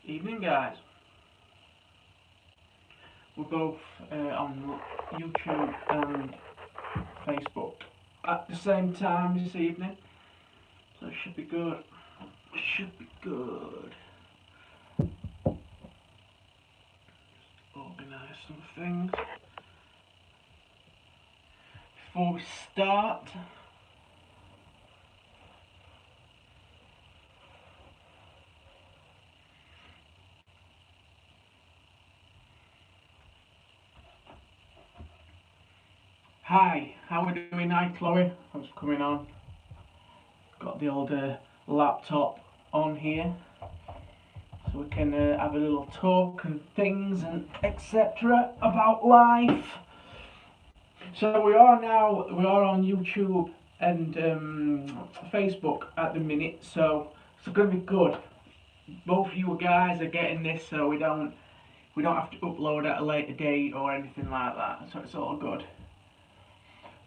Evening, guys. We're both on YouTube and Facebook at the same time this evening, so it should be good. It should be good. Organise some things before we start. Hi, how are we doing? Hi, Chloe. I was coming on. Got the old laptop on here, so we can have a little talk and things and etc. about life. So we are on YouTube and Facebook at the minute, so it's going to be good. Both you guys are getting this, so we don't have to upload at a later date or anything like that. So it's all good.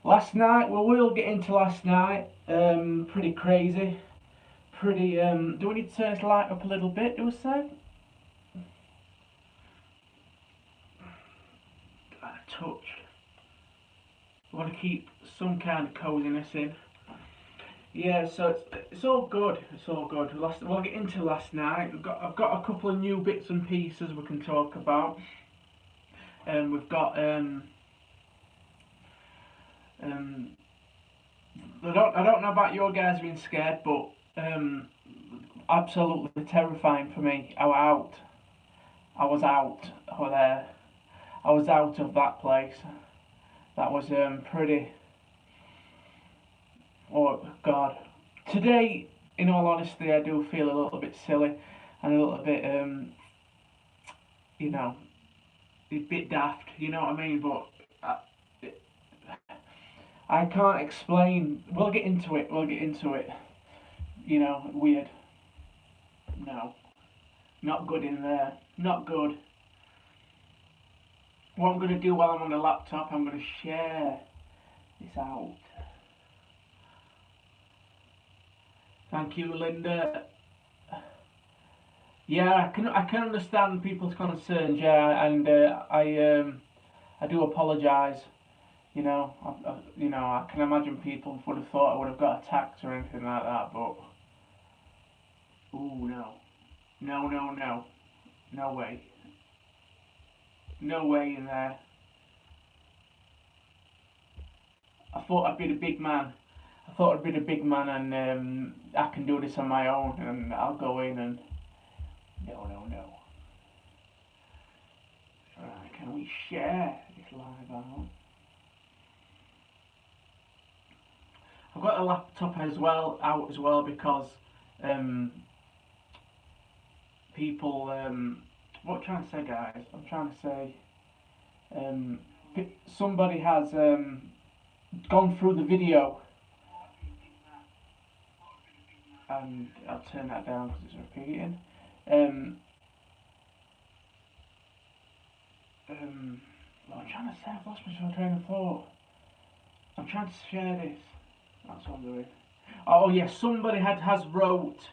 Last night, well, we'll get into last night. Pretty crazy. Pretty. Do we need to turn this light up a little bit? Do we say? A touch. I want to keep some kind of coziness in. Yeah, so it's all good. It's all good. We'll get into last night. I've got a couple of new bits and pieces we can talk about. We've got I don't know about your guys being scared, but absolutely terrifying for me. I was out of that place. That was pretty. Oh God. Today, in all honesty, I do feel a little bit silly and a little bit a bit daft. You know what I mean? But I can't explain. We'll get into it. You know, weird. No, not good in there. Not good. What I'm going to do while I'm on the laptop, I'm going to share this out. Thank you, Linda. Yeah, I can understand people's concerns. Yeah, and I do apologise. You know, I can imagine people would have thought I would have got attacked or anything like that, but ooh, no way, no way in there. I thought I'd be the big man. And I can do this on my own, and I'll go in and no. Right, can we share this live out? I've got a laptop out as well because people what I'm trying to say, guys, I'm trying to say somebody has gone through the video, and I'll turn that down because it's repeating. What I'm trying to say, I've lost my train of thought. I'm trying to share this. That's what I'm doing. Oh yes, somebody has wrote,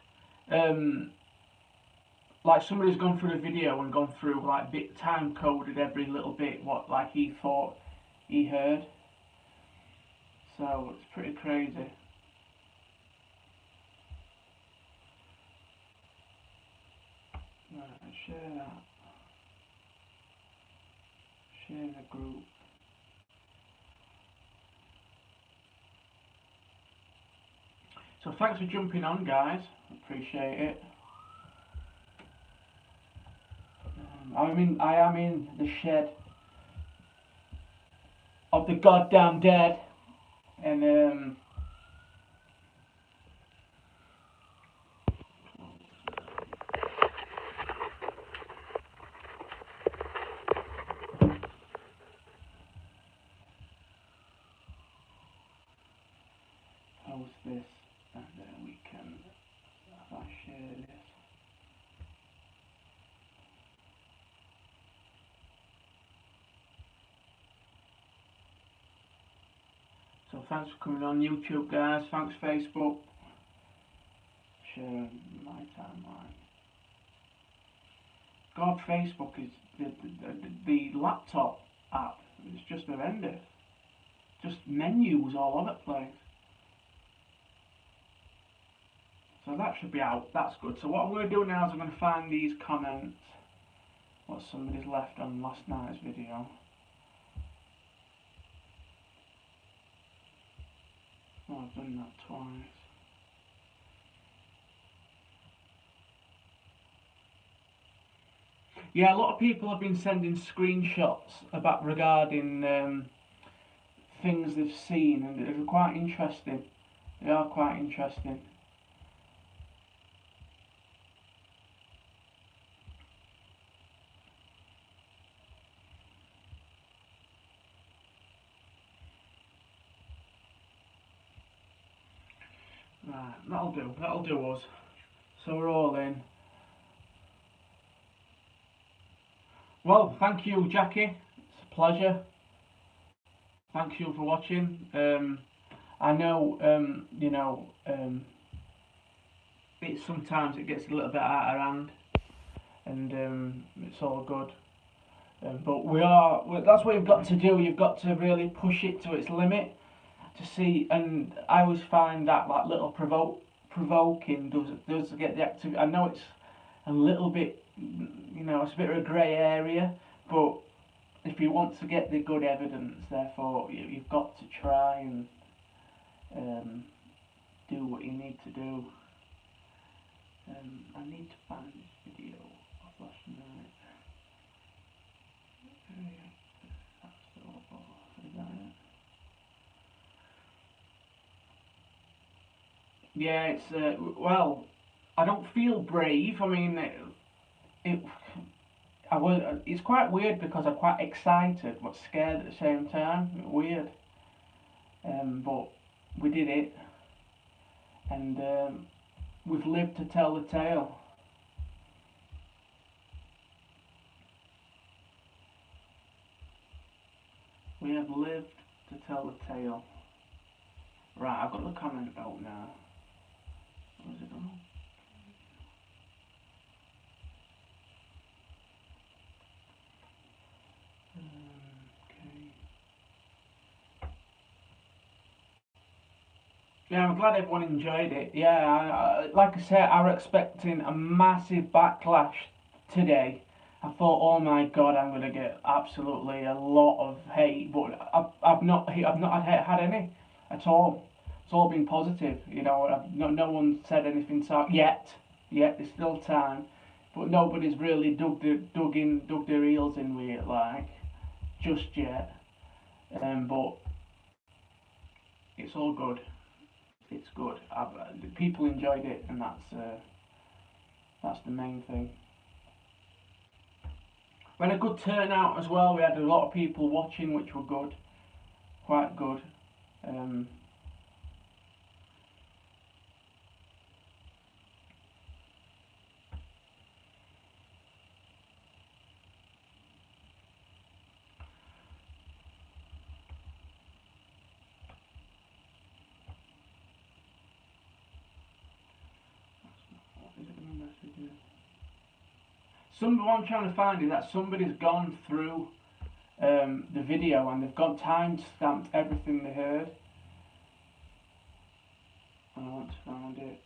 like somebody's gone through the video and gone through like time coded every little bit what like he thought he heard. So it's pretty crazy. Right, share that. Share the group. So thanks for jumping on, guys. Appreciate it. I am in the shed of the goddamn dead, and post this, and then we can share this. So thanks for coming on YouTube, guys. Thanks Facebook. Share my timeline. God, Facebook is the laptop app. It's just horrendous. Just menus all over the place. So that should be out. That's good. So what I'm going to do now is I'm going to find these comments. What somebody's left on last night's video. Oh, I've done that twice. Yeah, a lot of people have been sending screenshots about regarding things they've seen, and they're quite interesting. They are quite interesting. Right, that'll do. That'll do us. So we're all in. Well, thank you, Jacky. It's a pleasure. Thank you for watching. I know, it sometimes it gets a little bit out of hand, and it's all good. But that's what you've got to do. You've got to really push it to its limit to see. And I always find that like little provoking does get the activity. I know it's a little bit, it's a bit of a grey area, but if you want to get the good evidence, therefore you've got to try and do what you need to do. I need to find this video of last night. Yeah, it's well, I don't feel brave. I mean, it's quite weird because I'm quite excited but scared at the same time. Weird. But we did it, and we've lived to tell the tale. We have lived to tell the tale. Right, I've got the comment out now. What is it on? Okay. Yeah, I'm glad everyone enjoyed it. Yeah, like I said, I was expecting a massive backlash today. I thought, oh my god, I'm gonna get absolutely a lot of hate, but I've not had any at all. It's all been positive, no one said anything yet. There's still time, but nobody's really dug their heels in with it like just yet. But it's all good. It's good. People enjoyed it, and that's the main thing. We had a good turnout as well. We had a lot of people watching, which were good, quite good. What I'm trying to find is that somebody's gone through the video and they've got time-stamped everything they heard. I want to find it.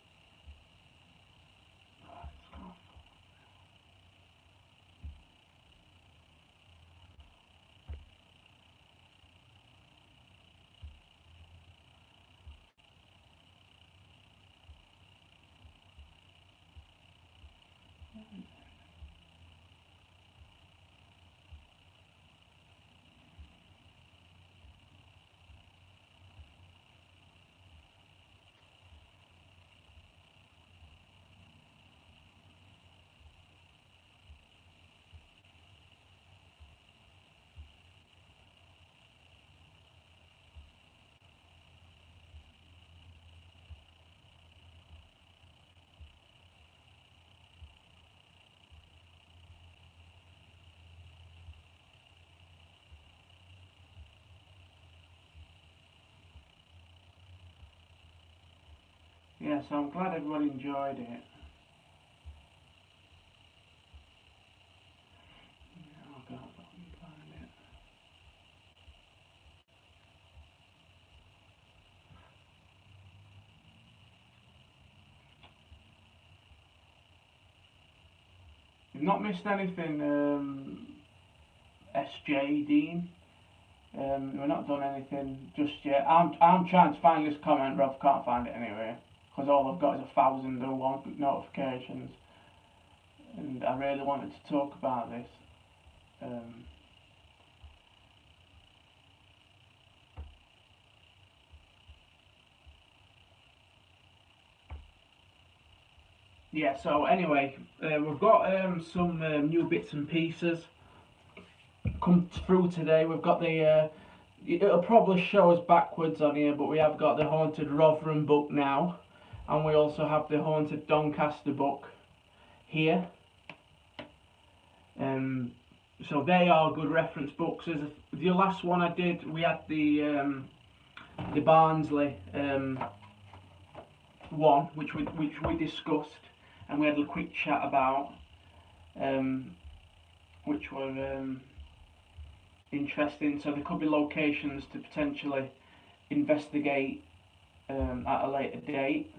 Yeah, so I'm glad everyone enjoyed it. You've not missed anything, SJ Dean. We're not done anything just yet. I'm trying to find this comment, but I can't find it anyway, because all I've got is 1,001 notifications, and I really wanted to talk about this. Yeah, so anyway, we've got some new bits and pieces come through today. We've got the, it'll probably show us backwards on here, but we have got the Haunted Rotherham book now, and we also have the Haunted Doncaster book here. So they are good reference books. The last one I did, we had the Barnsley one, which we discussed, and we had a quick chat about, which were interesting. So there could be locations to potentially investigate at a later date.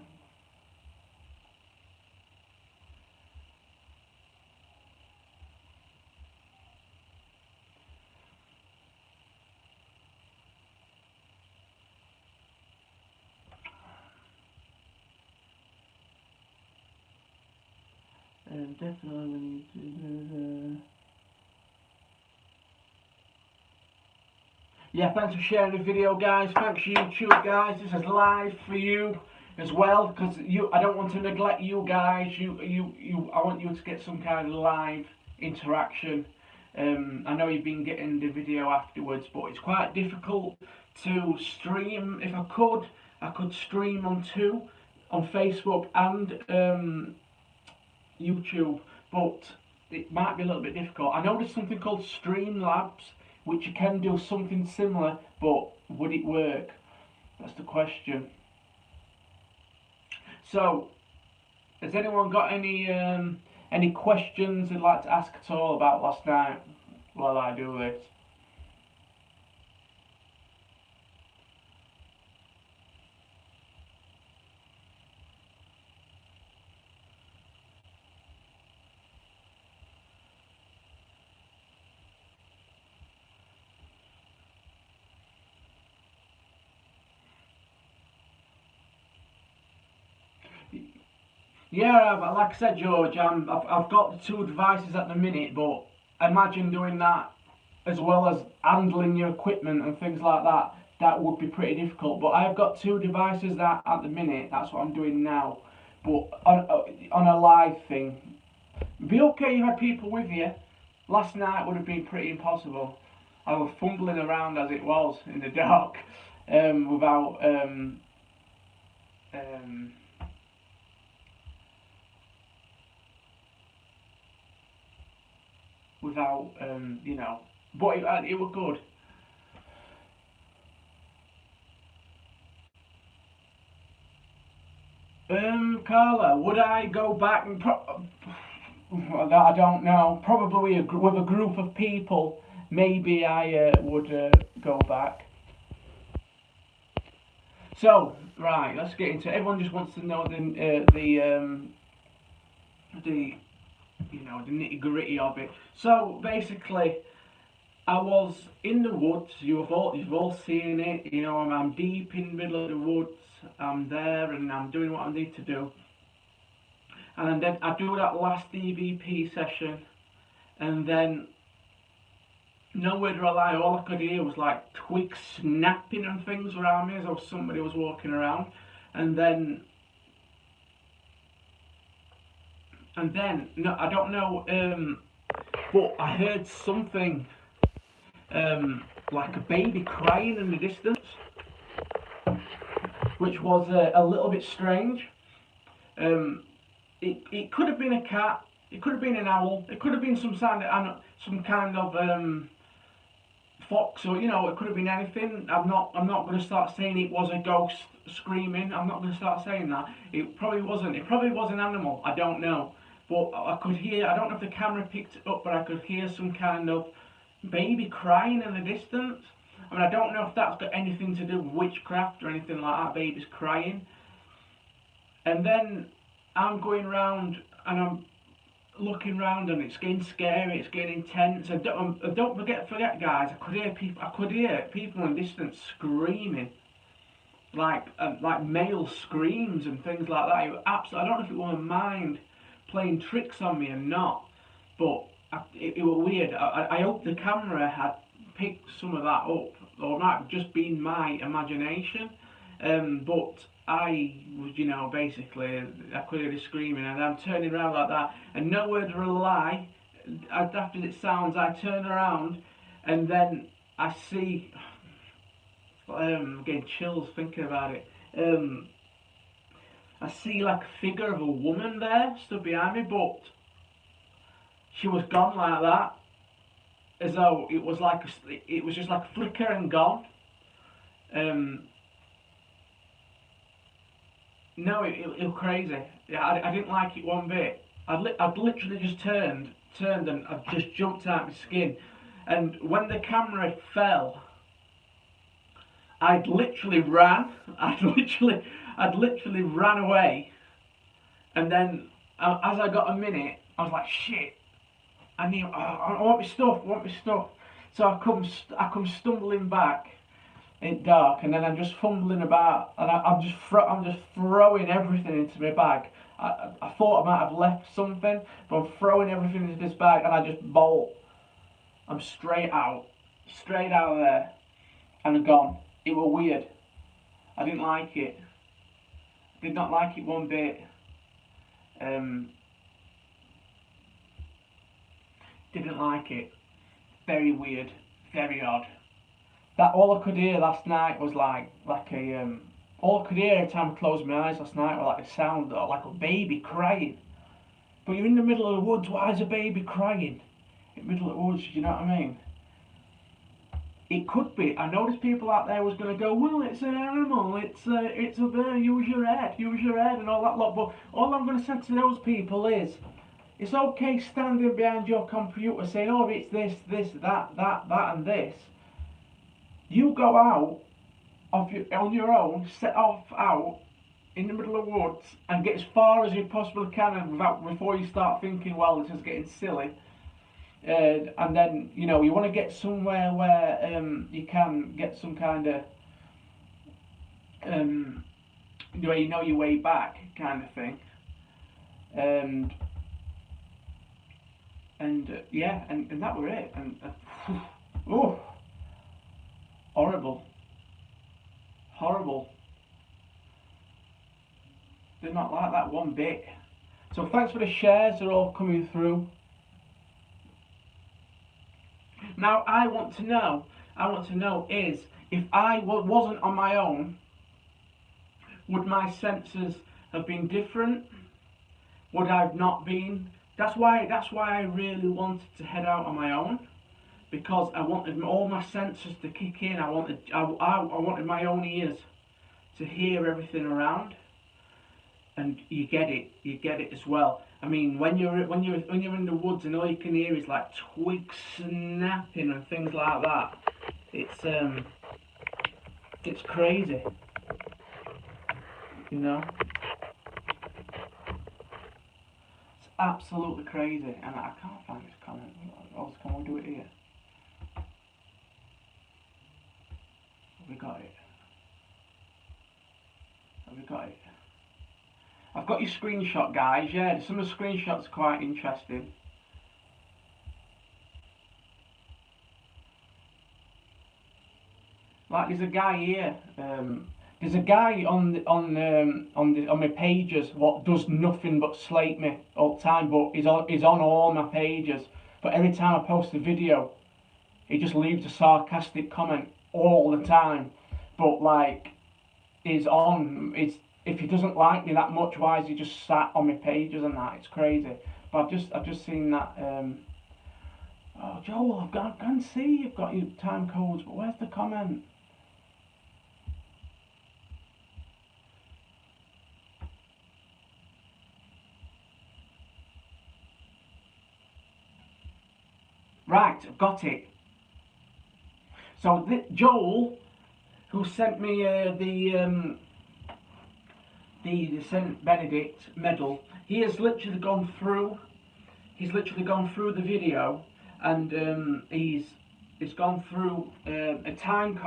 Definitely we need to do yeah, thanks for sharing the video, guys. Thanks YouTube, guys. This is live for you as well, because I don't want to neglect you guys. I want you to get some kind of live interaction. I know you've been getting the video afterwards, but it's quite difficult to stream. If I could stream on Facebook and YouTube, but it might be a little bit difficult. I know there's something called Streamlabs, which you can do something similar, but would it work? That's the question. So, has anyone got any questions they'd like to ask at all about last night while I do this? Yeah, like I said, George, I've got the 2 devices at the minute, but imagine doing that as well as handling your equipment and things like that. That would be pretty difficult. But I've got 2 devices that at the minute. That's what I'm doing now. But on a live thing, it'd be okay. You had people with you. Last night would have been pretty impossible. I was fumbling around as it was in the dark, without you know, but it was good. Carla, would I go back and I don't know. Probably with a group of people, maybe I would go back. So right, let's get into it. Everyone just wants to know the nitty-gritty of it. So basically, I was in the woods. You've all seen it. You know, I'm deep in the middle of the woods. I'm there and I'm doing what I need to do. And then I do that last EVP session, and then nowhere to lie, all I could hear was like twigs snapping and things around me as though somebody was walking around. And then no, I don't know, but I heard something like a baby crying in the distance, which was a little bit strange. It could have been a cat, it could have been an owl, it could have been some kind of fox, or it could have been anything. I'm not going to start saying it was a ghost screaming. I'm not going to start saying that. It probably wasn't. It probably was an animal. I don't know. But I could hear, I don't know if the camera picked it up, but I could hear some kind of baby crying in the distance. I mean, I don't know if that's got anything to do with witchcraft or anything like that, babies crying. And then I'm going round and looking round and it's getting scary, it's getting intense. And don't forget, guys. I could hear people in the distance screaming, like male screams and things like that. It was absolutely. I don't know if it was mind playing tricks on me or not, but it was weird. I hope the camera had picked some of that up, or it might have just been my imagination. But I was, basically, I could hear the screaming, and I'm turning around like that, and no word of a lie, as daft as it sounds, I turn around, and then I see, getting chills thinking about it. I see like a figure of a woman there stood behind me, but she was gone like that, as though it was just like a flicker and gone. No, it was crazy. Yeah, I didn't like it one bit. I'd literally just turned and I just jumped out of my skin. And when the camera fell, I'd literally ran. I'd literally ran away. And then as I got a minute, I was like, shit. I want my stuff. So I come stumbling back. It's dark, and then I'm just fumbling about, and I'm just throwing everything into my bag. I thought I might have left something, but I'm throwing everything into this bag, and I just bolt. I'm straight out of there, and I'm gone. It was weird. I didn't like it. Did not like it one bit. Didn't like it. Very weird. Very odd. That all I could hear last night was all I could hear every time I closed my eyes last night was like a sound of like a baby crying. But you're in the middle of the woods, why is a baby crying? In the middle of the woods, you know what I mean? It could be. I know there's people out there who's going to go, well, it's an animal, it's a bird, use your head, and all that lot. But all I'm going to say to those people is, it's okay standing behind your computer saying, oh, it's this, that, and this. You go out on your own, set off out in the middle of the woods and get as far as you possibly can before you start thinking, well, this is getting silly. And then, you want to get somewhere where you can get some kind of, where you know your way back kind of thing. And that were it. And oh. Horrible. Did not like that one bit. So thanks for the shares, they're all coming through. Now I want to know is, if I wasn't on my own, would my senses have been different? Would I have not been? That's why I really wanted to head out on my own. Because I wanted all my senses to kick in. I wanted my own ears to hear everything around, and you get it as well. I mean, when you're in the woods and all you can hear is like twigs snapping and things like that, it's crazy, It's absolutely crazy, and I can't find this comment. Can we do it here? Have we got it? I've got your screenshot, guys. Yeah, some of the screenshots are quite interesting. Like, there's a guy here. There's a guy on my pages what does nothing but slate me all the time. But he's on all my pages. But every time I post a video, he just leaves a sarcastic comment all the time. But like, if he doesn't like me that much, why is he just sat on my pages and that? It's crazy. But I've just seen that. Oh, Joel, I can see you've got your time codes, but where's the comment? Right, I've got it. So Joel, who sent me the St. Benedict medal, he has literally gone through he's literally gone through the video, and he's gone through a time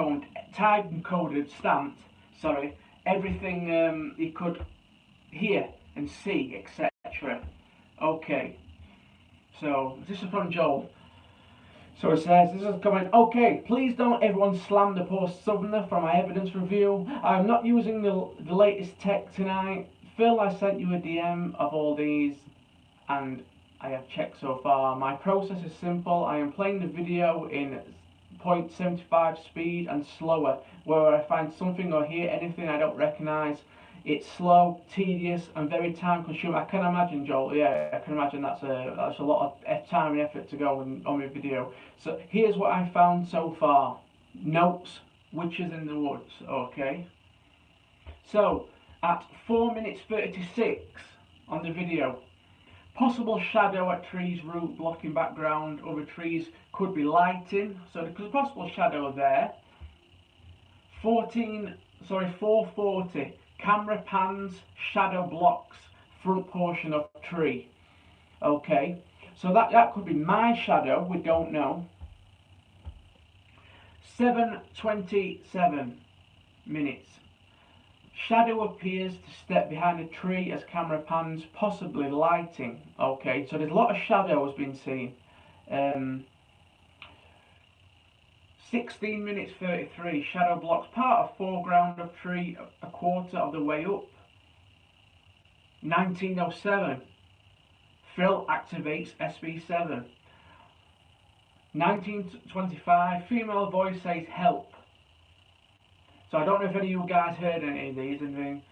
coded stamped, sorry, everything he could hear and see, etc. Okay, so this is from Joel. So it says, this is coming, okay, please don't everyone slam the post-southerner from my evidence review. I am not using the latest tech tonight. Phil, I sent you a DM of all these, and I have checked so far. My process is simple. I am playing the video in 0.75 speed and slower, where I find something or hear anything I don't recognise. It's slow, tedious, and very time consuming. I can imagine, Joel. Yeah, I can imagine that's a lot of time and effort to go on my video. So here's what I found so far. Notes, witches in the woods. Okay. So at 4 minutes 36 on the video, possible shadow at trees, root blocking background. Other trees could be lighting. So there's a possible shadow there. 440. Camera pans, shadow blocks, front portion of tree. Okay, so that could be my shadow, we don't know. 7:27 minutes. Shadow appears to step behind a tree as camera pans, possibly lighting. Okay, so there's a lot of shadows being seen. 16 minutes 33, shadow blocks part of foreground of tree a quarter of the way up. 19:07, Phil activates SB7. 19:25, female voice says help. So I don't know if any of you guys heard any of these, and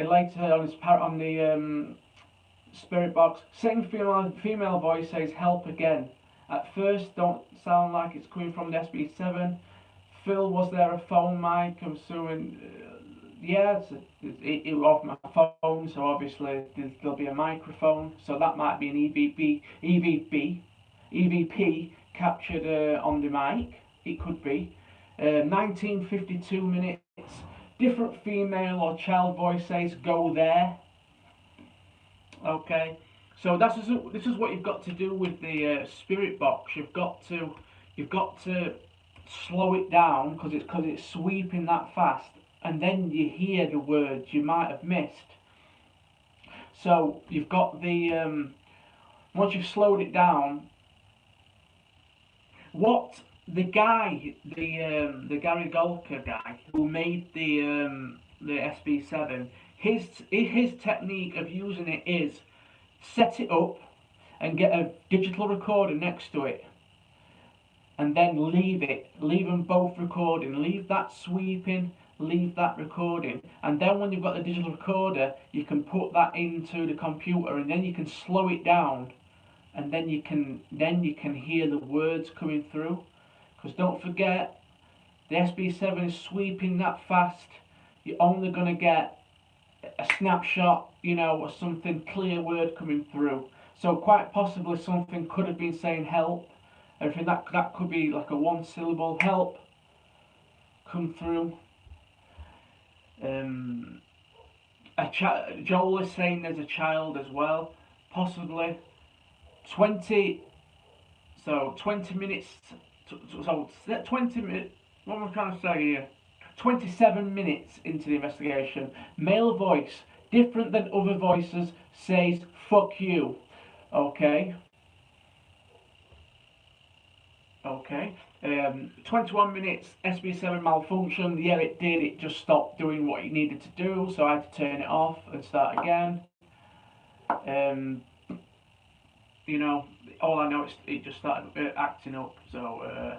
later on the spirit box, same female voice says help again. At first, don't sound like it's coming from the SB7. Phil, was there a phone mic? I'm assuming, yeah, it was off my phone, so obviously there'll be a microphone. So that might be an EVP captured on the mic. It could be. 19:52 minutes. Different female or child voice says go there. Okay. So this is what you've got to do with the spirit box. You've got to slow it down because it's sweeping that fast, and then you hear the words you might have missed. So you've got the once you've slowed it down, what the guy, the Gary Golker guy who made the SB7, his technique of using it is set it up and get a digital recorder next to it, and then leave them both recording, leave that sweeping, leave that recording, and then when you've got the digital recorder you can put that into the computer, and then you can slow it down, and then you can hear the words coming through, because don't forget the SB7 is sweeping that fast. You're only going to get a snapshot, or something clear word coming through. So quite possibly something could have been saying help. Everything that could be like a one syllable help come through. Joel is saying there's a child as well, possibly. 20 minutes. So 20 minutes. What am I trying to say here? 27 minutes into the investigation, male voice, different than other voices, says fuck you. Okay. 21 minutes, SB7 malfunction. Yeah, it did. It just stopped doing what it needed to do, so I had to turn it off and start again. All I know is it just started acting up. So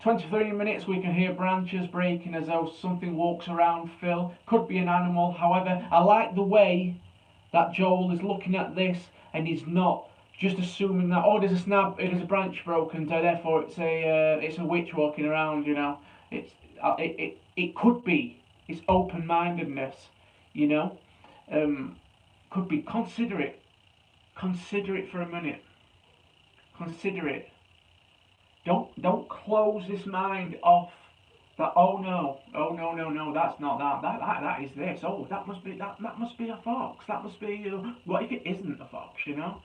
23 minutes, we can hear branches breaking as though something walks around Phil. Could be an animal. However, I like the way that Joel is looking at this, and he's not just assuming that, oh, there's a branch broken, so therefore it's a witch walking around. It could be. It's open-mindedness. Could be. Consider it for a minute. Consider it. Don't close this mind off That, oh no, no, that's not that. That is this. Oh, that must be that must be a fox. That must be what if it isn't a fox? You know.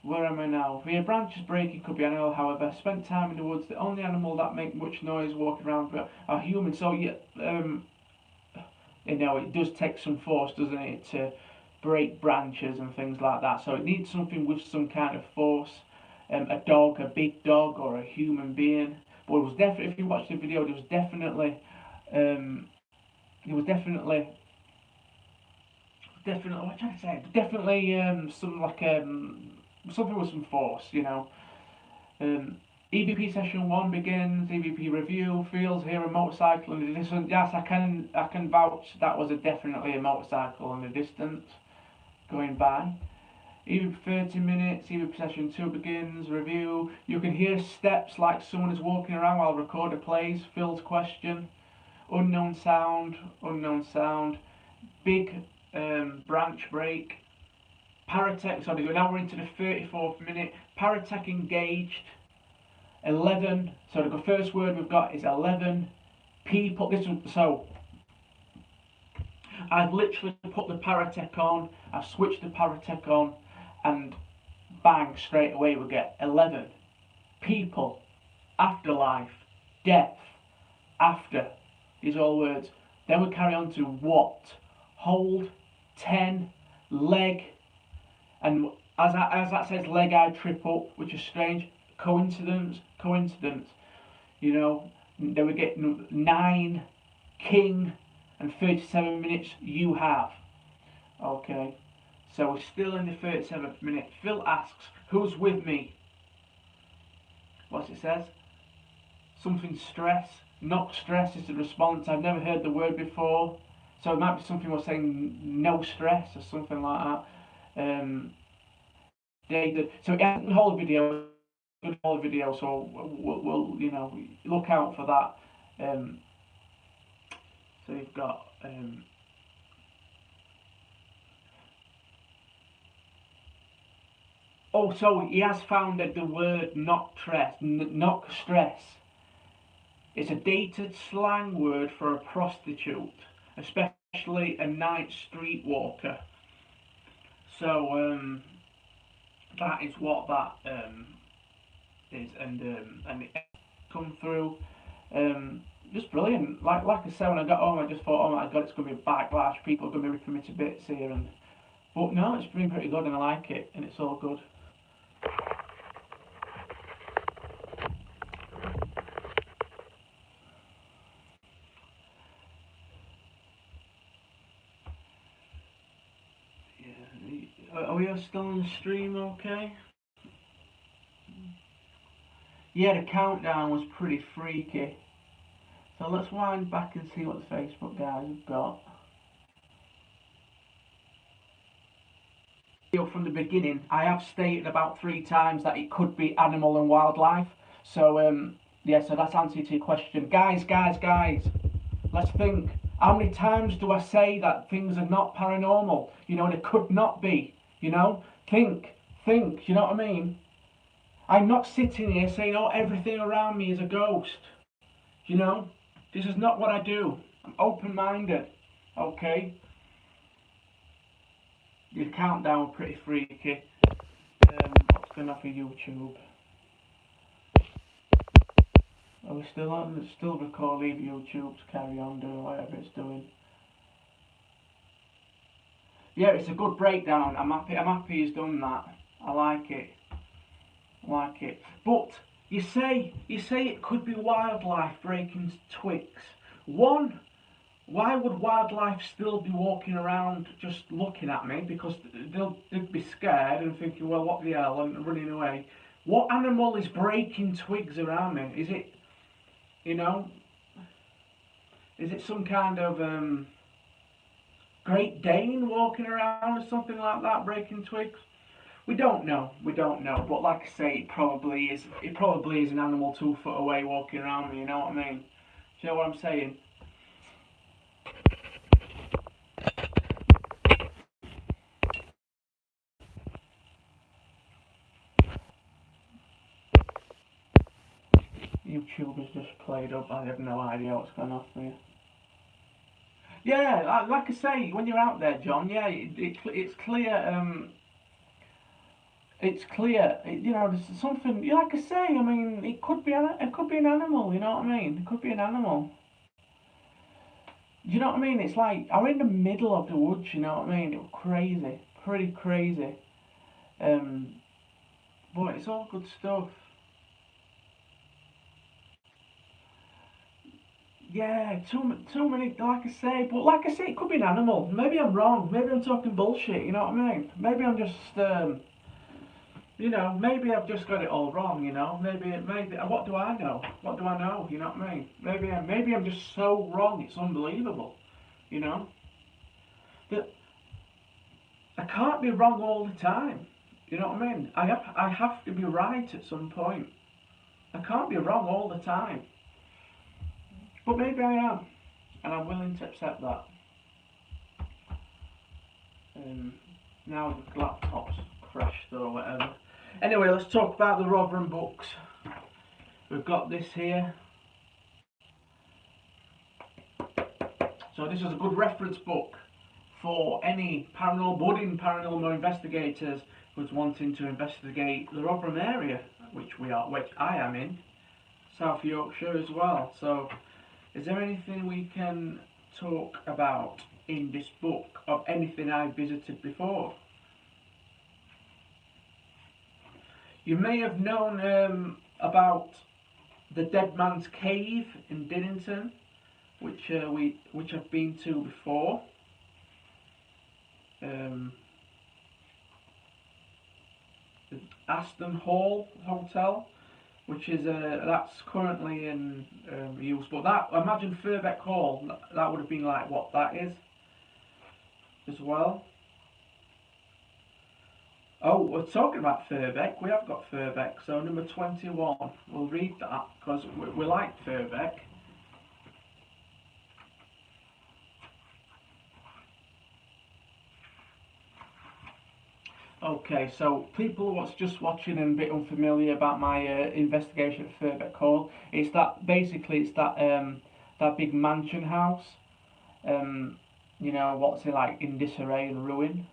Where am I now? Via branches breaking could be an animal, however. Spent time in the woods. The only animal that make much noise walking around are humans. So yeah, you know, it does take some force, doesn't it, to break branches and things like that. So it needs something with some kind of force. A dog, a big dog, or a human being. But it was definitely, if you watch the video, there was definitely, what am I trying to say? Definitely some like something with some force, you know. EVP session 1 begins. EVP review. Feels here a motorcycle in the distance. Yes, I can vouch that was definitely a motorcycle in the distance going by. EVP 30 minutes. EVP session 2 begins. Review. You can hear steps like someone is walking around while recorder plays. Phil's question. Unknown sound. Unknown sound. Big branch break. Paratech. Sorry, now we're into the 34th minute. Paratech engaged. 11, so the first word we've got is 11 people. So I've literally put the paratech on, I've switched the paratech on, and bang, straight away we get 11 people, afterlife, death, after. These are all words. Then we carry on to what, hold, 10, leg, and as that says leg, I trip up, which is strange. Coincidence, you know. Then we get 9, king, and 37 minutes, you have. Okay, so we're still in the 37th minute. Phil asks, who's with me? What's it says? Something stress. Not stress is the response. I've never heard the word before. So it might be something we're saying no stress or something like that. So it hasn't the whole video. All the video, so we'll you know, look out for that. So you've got oh, so he has found that the word not stress. It's a dated slang word for a prostitute, especially a night streetwalker. So that is what that is, and it come through just brilliant. Like I said, when I got home I just thought, oh my god, it's going to be a backlash, people are going to be ripping me to bits here, but no, it's been pretty good and I like it, and it's all good. Yeah, are we still on the stream okay? Yeah, the countdown was pretty freaky. So let's wind back and see what the Facebook guys have got. From the beginning, I have stated about 3 times that it could be animal and wildlife. So yeah, so that's answer to your question. Guys, let's think. How many times do I say that things are not paranormal? You know, they could not be. You know, think, you know what I mean? I'm not sitting here saying, oh, everything around me is a ghost. You know, this is not what I do. I'm open-minded, okay? Your countdown pretty freaky. What's going on for YouTube? Are we still on? Still record, leave YouTube to carry on doing whatever it's doing. Yeah, it's a good breakdown. I'm happy he's done that. I like it. But you say it could be wildlife breaking twigs. One, why would wildlife still be walking around just looking at me? Because they'd be scared and thinking, well, what the hell, and running away. What animal is breaking twigs around me? Is it, you know, is it some kind of Great Dane walking around or something like that, breaking twigs? We don't know, but like I say, it probably is an animal 2 foot away walking around me, you know what I mean? Do you know what I'm saying? YouTube has just played up. I have no idea what's going on here. Yeah, like I say, when you're out there, John, yeah, it's clear. It's clear. You know, there's something. Like I say, I mean, it could be an animal. You know what I mean? It could be an animal. You know what I mean? It's like I'm in the middle of the woods. You know what I mean? It was crazy, pretty crazy. But it's all good stuff. Yeah, too many. Like I say, it could be an animal. Maybe I'm wrong. Maybe I'm talking bullshit. You know what I mean? Maybe I'm just you know, maybe I've just got it all wrong. You know, maybe. What do I know? What do I know? You know what I mean? Maybe I'm just so wrong. It's unbelievable. You know, that I can't be wrong all the time. You know what I mean? I have to be right at some point. I can't be wrong all the time. But maybe I am, and I'm willing to accept that. Now the laptop's crashed or whatever. Anyway, let's talk about the Rotherham books. We've got this here. So this is a good reference book for any budding paranormal investigators who's wanting to investigate the Rotherham area, which I am in, South Yorkshire as well. So, is there anything we can talk about in this book of anything I visited before? You may have known about the Dead Man's Cave in Dinnington, which I've been to before. The Aston Hall Hotel, which is that's currently in use. But that, imagine Furbeck Hall. That would have been like what that is as well. Oh, we're talking about Furbeck. We have got Furbeck. So number 21. We'll read that because we like Furbeck. Okay, so people what's just watching and a bit unfamiliar about my investigation at Furbeck Hall, it's that that big mansion house. You know what's it like in disarray and ruin.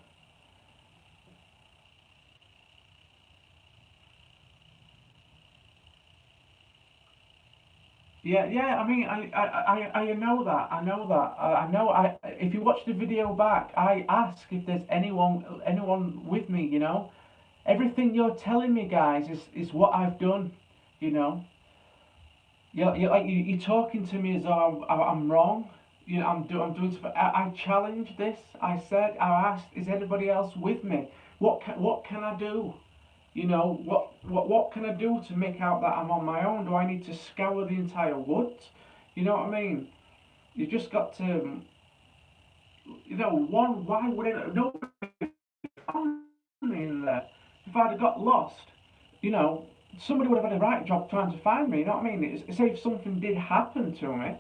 Yeah, yeah. I mean, I know that. I know that. I know. If you watch the video back, I ask if there's anyone with me. You know, everything you're telling me, guys, is what I've done. You know, you're talking to me as though I'm wrong. You know, I'm doing stuff. I challenged this. I asked, is anybody else with me? What can I do? You know, what can I do to make out that I'm on my own? Do I need to scour the entire woods? You know what I mean? You just got to, you know, why would nobody found me in there? If I'd have got lost, you know, somebody would have had a right job trying to find me, you know what I mean? Say if something did happen to me,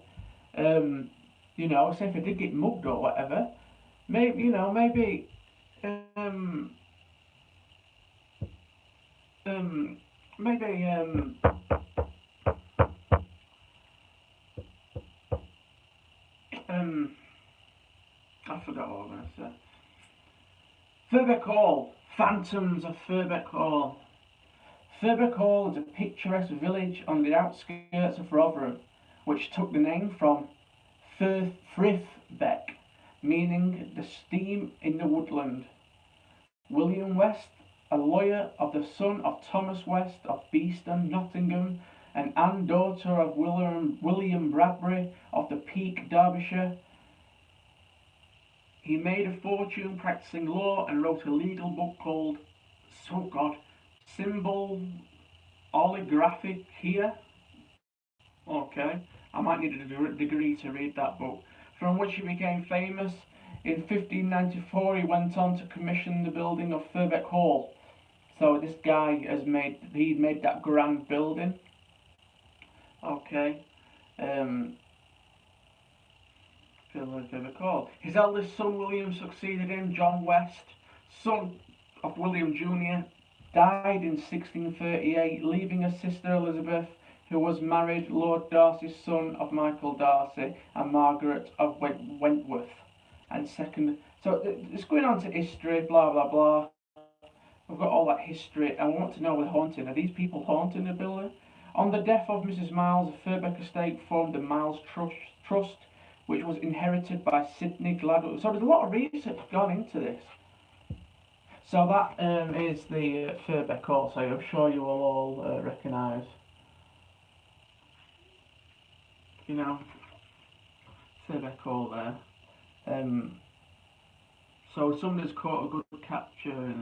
you know, say if I did get mugged or whatever, maybe, you know, maybe, maybe I forgot what I was going to say. Furbeck Hall, Phantoms of Furbeck Hall. Furbeck Hall is a picturesque village on the outskirts of Rotherham, which took the name from Frithbeck, meaning the steam in the woodland. William West, a lawyer of the son of Thomas West of Beeston, Nottingham, and Anne, daughter of William Bradbury of the Peak, Derbyshire. He made a fortune practicing law and wrote a legal book called, oh God, Symbol Oligraphic here. Okay, I might need a degree to read that book, from which he became famous. In 1594 he went on to commission the building of Furbeck Hall. So this guy he made that grand building. Okay. Furbeck Hall. His eldest son William succeeded him. John West, son of William Jr., died in 1638, leaving a sister Elizabeth, who was married Lord Darcy's son of Michael Darcy and Margaret of Wentworth. And second, so it's going on to history, blah blah blah. We've got all that history, and we want to know with haunting. Are these people haunting the building? On the death of Mrs. Miles, the Firbeck estate formed the Miles Trust, which was inherited by Sidney Gladwell. So there's a lot of research gone into this. So that is the Firbeck Hall, so I'm sure you will all recognise. You know, Firbeck Hall there. So somebody's caught a good capture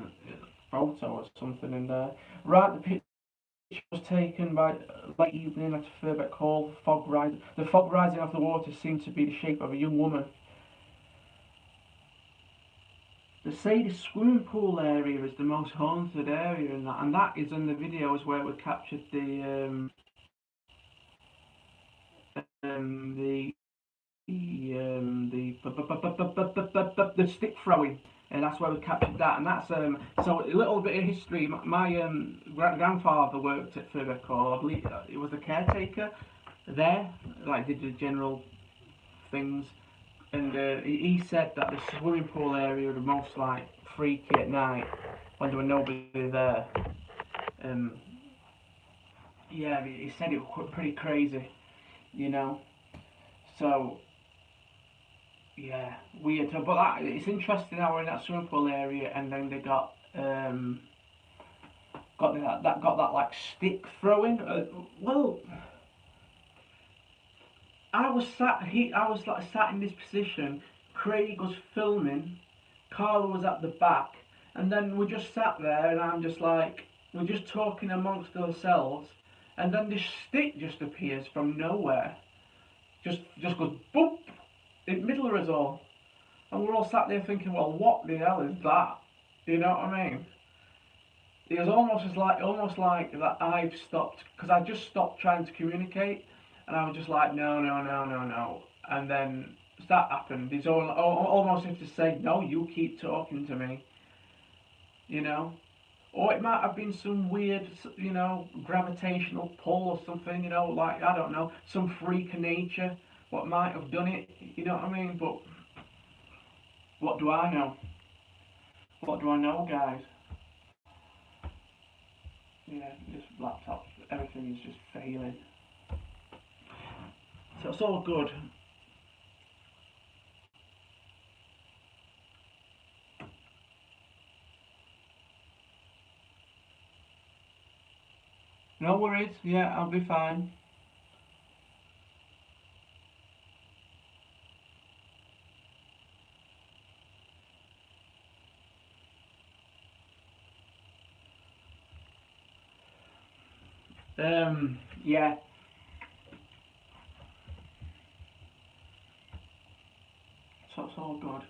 photo or something in there. Right, the picture was taken by late evening at Firbeck Hall. The fog rising off the water seemed to be the shape of a young woman. They say the swimming pool area is the most haunted area, and that is in the videos where we captured the stick throwing, and that's where we captured that. And that's so a little bit of history. My grandfather worked at Firbeck Hall. I believe it was the caretaker there, like did the general things. And he said that the swimming pool area was most like freaky at night when there were nobody there. Yeah, he said it was pretty crazy, you know. So yeah, weird. But it's interesting how we're in that swimming pool area, and then they got that like stick throwing. Well, I was sat in this position. Craig was filming. Carla was at the back, and then we just sat there, and I'm just like, we're just talking amongst ourselves, and then this stick just appears from nowhere. Just goes boop in the middle of us all, and we're all sat there thinking, well, what the hell is that? You know what I mean? It was almost like that I've stopped, because I just stopped trying to communicate, and I was just like, no, and then that happened. It's almost as if to say, no, you keep talking to me, you know. Or it might have been some weird, you know, gravitational pull or something, you know, like, I don't know, some freak of nature, what might have done it, you know what I mean? But what do I know? What do I know, guys? Yeah, this laptop, everything is just failing. So it's all good. No worries, yeah, I'll be fine. Yeah. So it's all good.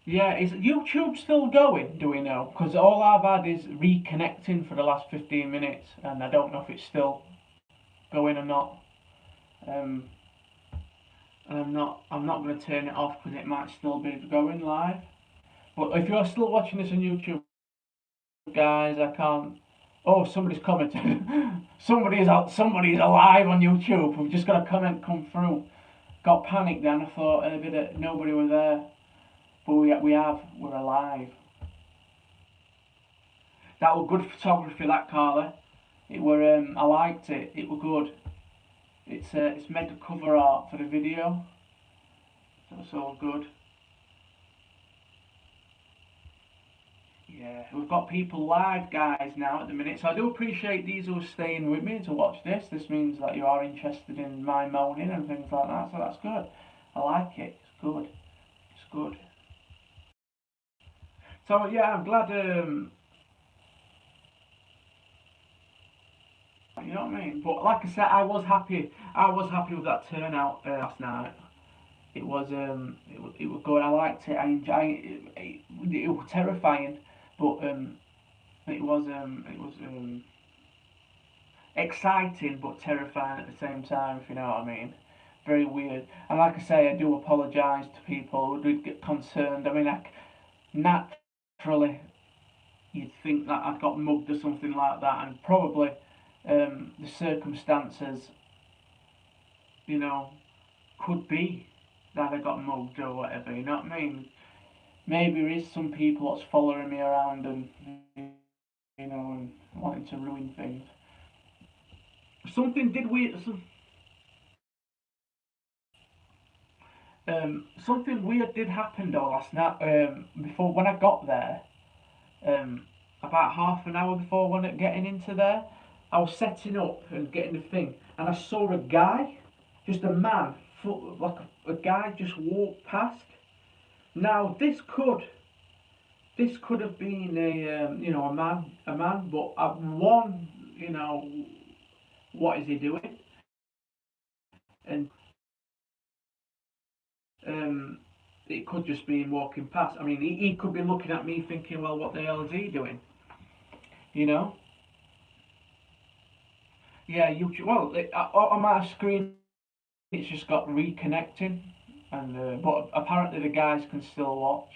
Yeah, is YouTube still going? Do we know? Because all I've had is reconnecting for the last 15 minutes, and I don't know if it's still going or not. And I'm not going to turn it off because it might still be going live. But if you're still watching this on YouTube, guys, I can't. Oh, somebody's commented. Somebody's alive on YouTube. We've just got a comment come through. Got panicked then. I thought that nobody was there, but we're alive. That was good photography, that Carla. It were I liked it. It were good. It's made the cover art for the video. So it's all good. Yeah, we've got people live, guys, now at the minute. So I do appreciate these who are staying with me to watch this. This means that you are interested in my moaning and things like that. So that's good. I like it. It's good. It's good. So yeah, I'm glad. You know what I mean? But like I said, I was happy. I was happy with that turnout last night. It was good. I liked it. I enjoyed it. It was terrifying, but it was exciting but terrifying at the same time. If you know what I mean. very weird. And like I say, I do apologise to people who did get concerned. I mean, naturally, you'd think that I'd got mugged or something like that, and probably the circumstances, you know, could be that I got mugged or whatever. You know what I mean? Maybe there is some people that's following me around and and wanting to ruin things. Something did weird. Something weird did happen though last night. Before when I got there, about half an hour before when getting into there, I was setting up and getting the thing, and I saw a guy, just a man, like a guy, just walk past. Now this could have been a man, but one, what is he doing? And it could just be him walking past. I mean, he could be looking at me thinking, well, what the hell is he doing? You know? Yeah, YouTube. Well, on my screen, it's just got reconnecting, and but apparently the guys can still watch,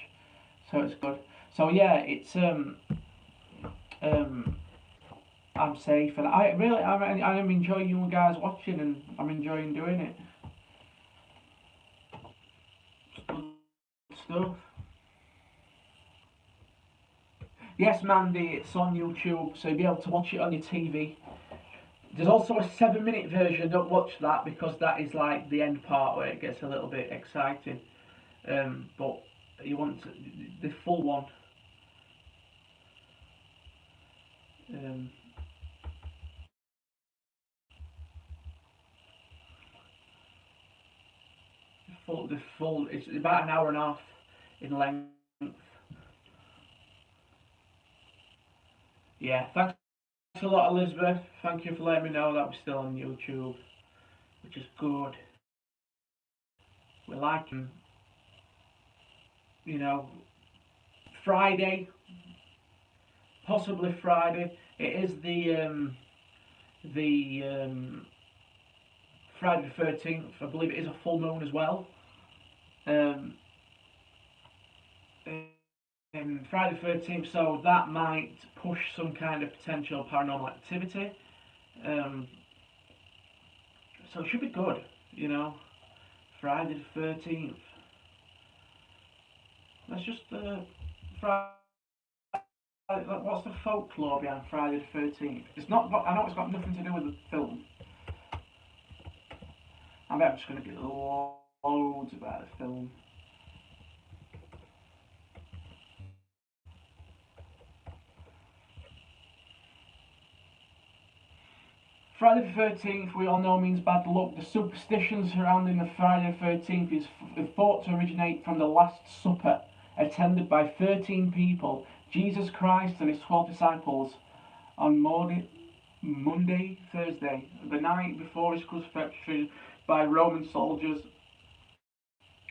so it's good. So yeah, it's um, I'm safe, and I'm enjoying you guys watching, and I'm enjoying doing it. Good stuff. Yes, Mandy, it's on YouTube, so you'll be able to watch it on your TV. There's also a 7-minute version. Don't watch that because that is like the end part where it gets a little bit exciting. But you want the full one. The full. It's about an hour and a half in length. Yeah. Thanks a lot, Elizabeth. Thank you for letting me know that we're still on YouTube, which is good. We like Friday, possibly Friday. It is the Friday the 13th. I believe it is a full moon as well. Um, Friday the 13th, so that might push some kind of potential paranormal activity. So it should be good. Friday the 13th. Let's just Friday. What's the folklore behind Friday the 13th? It's not. I know it's got nothing to do with the film. I bet I'm just going to get loads about the film. Friday the 13th, we all know, means bad luck. The superstition surrounding the Friday the 13th is thought to originate from the Last Supper, attended by 13 people, Jesus Christ and his 12 disciples, on Thursday, the night before his crucifixion by Roman soldiers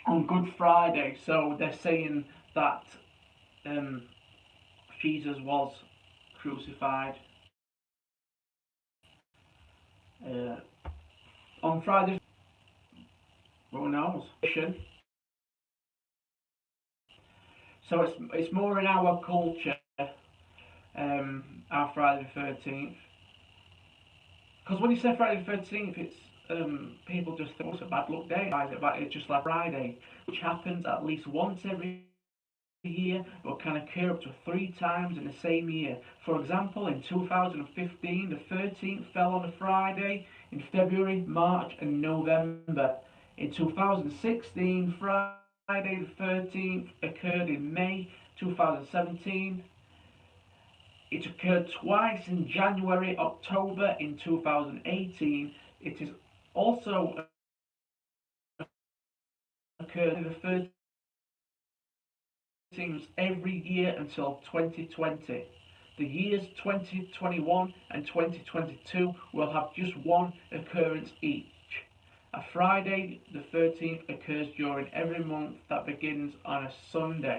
on Good Friday. So they're saying that Jesus was crucified on Friday. Who knows? So it's more in our culture, our Friday the 13th. Because when you say Friday the 13th, it's people just think, oh, it's a bad luck day. It's just like Friday, which happens at least once every year, but can occur up to 3 times in the same year. For example, in 2015, the 13th fell on a Friday. In February, March, and November. In 2016, Friday the 13th occurred in May 2017. It occurred twice in January, October in 2018. It is also occurred in the 13th every year until 2020. The years 2021 and 2022 will have just one occurrence each. A Friday the 13th occurs during every month that begins on a Sunday.